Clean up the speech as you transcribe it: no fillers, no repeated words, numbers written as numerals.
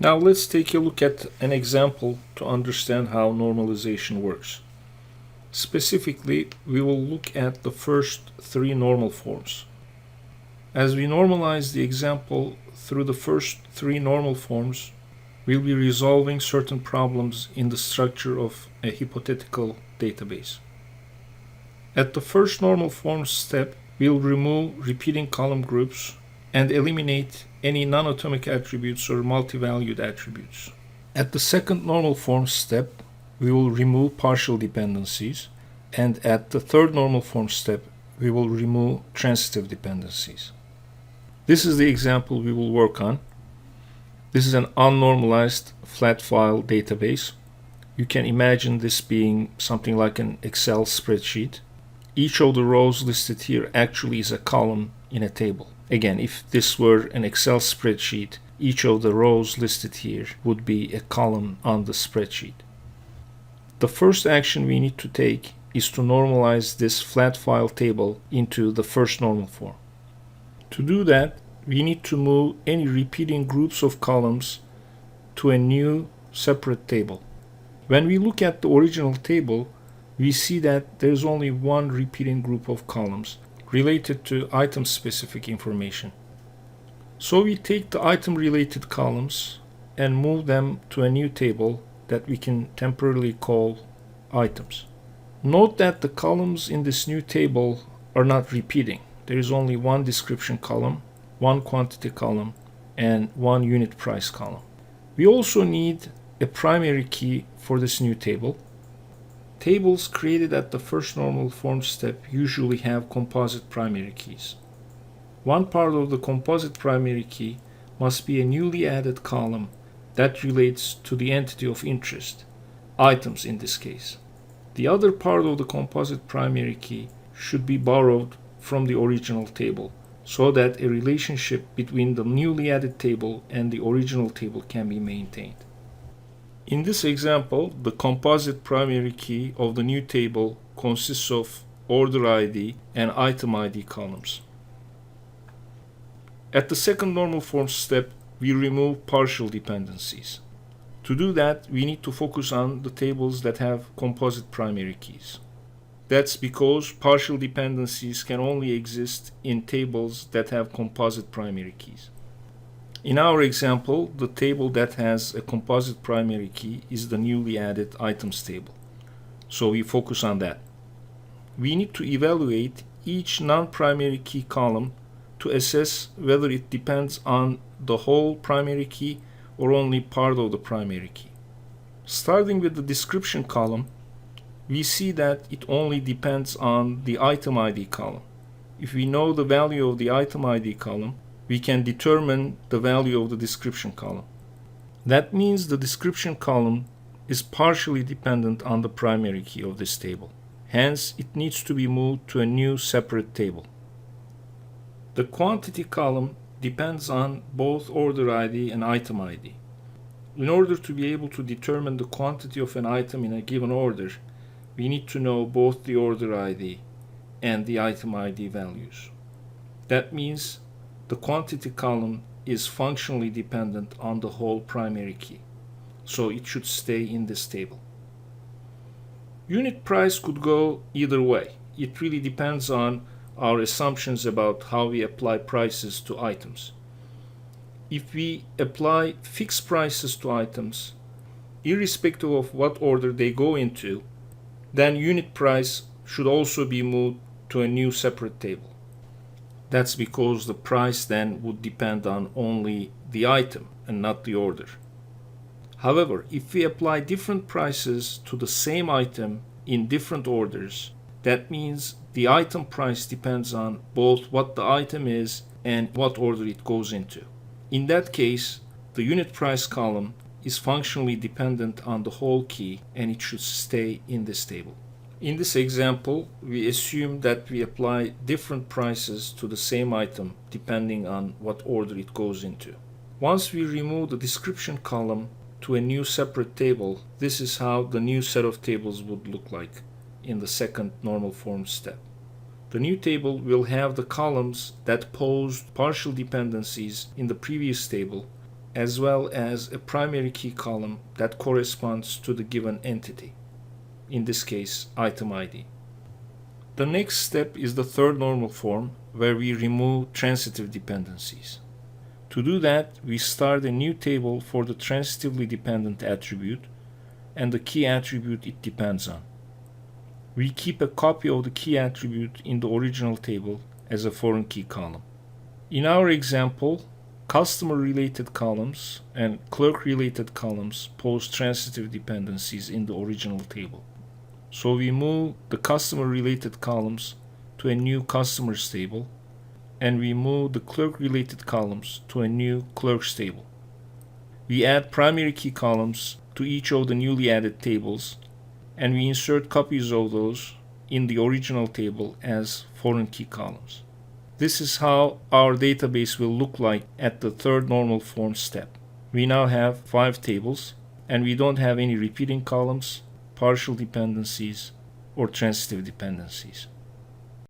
Now let's take a look at an example to understand how normalization works. Specifically, we will look at the first three normal forms. As we normalize the example through the first three normal forms, we'll be resolving certain problems in the structure of a hypothetical database. At the first normal form step, we'll remove repeating column groups and eliminate any non-atomic attributes or multi-valued attributes. At the second normal form step, we will remove partial dependencies, and at the third normal form step, we will remove transitive dependencies. This is the example we will work on. This is an unnormalized flat file database. You can imagine this being something like an Excel spreadsheet. Each of the rows listed here actually is a column in a table. Again, if this were an Excel spreadsheet, each of the rows listed here would be a column on the spreadsheet. The first action we need to take is to normalize this flat file table into the first normal form. To do that, we need to move any repeating groups of columns to a new separate table. When we look at the original table, we see that there's only one repeating group of columns related to item-specific information. So we take the item-related columns and move them to a new table that we can temporarily call items. Note that the columns in this new table are not repeating. There is only one description column, one quantity column, and one unit price column. We also need a primary key for this new table. Tables created at the first normal form step usually have composite primary keys. One part of the composite primary key must be a newly added column that relates to the entity of interest, items in this case. The other part of the composite primary key should be borrowed from the original table so that a relationship between the newly added table and the original table can be maintained. In this example, the composite primary key of the new table consists of order ID and item ID columns. At the second normal form step, we remove partial dependencies. To do that, we need to focus on the tables that have composite primary keys. That's because partial dependencies can only exist in tables that have composite primary keys. In our example, the table that has a composite primary key is the newly added items table. So we focus on that. We need to evaluate each non-primary key column to assess whether it depends on the whole primary key or only part of the primary key. Starting with the description column, we see that it only depends on the item ID column. If we know the value of the item ID column, we can determine the value of the description column. That means the description column is partially dependent on the primary key of this table. Hence, it needs to be moved to a new separate table. The quantity column depends on both order ID and item ID. In order to be able to determine the quantity of an item in a given order, we need to know both the order ID and the item ID values. That means the quantity column is functionally dependent on the whole primary key, so it should stay in this table. Unit price could go either way. It really depends on our assumptions about how we apply prices to items. If we apply fixed prices to items, irrespective of what order they go into, then unit price should also be moved to a new separate table. That's because the price then would depend on only the item and not the order. However, if we apply different prices to the same item in different orders, that means the item price depends on both what the item is and what order it goes into. In that case, the unit price column is functionally dependent on the whole key and it should stay in this table. In this example, we assume that we apply different prices to the same item depending on what order it goes into. Once we remove the description column to a new separate table, this is how the new set of tables would look like in the second normal form step. The new table will have the columns that posed partial dependencies in the previous table as well as a primary key column that corresponds to the given entity, in this case item ID. The next step is the third normal form, where we remove transitive dependencies. To do that, we start a new table for the transitively dependent attribute and the key attribute it depends on. We keep a copy of the key attribute in the original table as a foreign key column. In our example, customer-related columns and clerk-related columns pose transitive dependencies in the original table. So we move the customer-related columns to a new customers table, and we move the clerk-related columns to a new clerks table. We add primary key columns to each of the newly added tables, and we insert copies of those in the original table as foreign key columns. This is how our database will look like at the third normal form step. We now have 5 tables, and we don't have any repeating columns, partial dependencies, or transitive dependencies.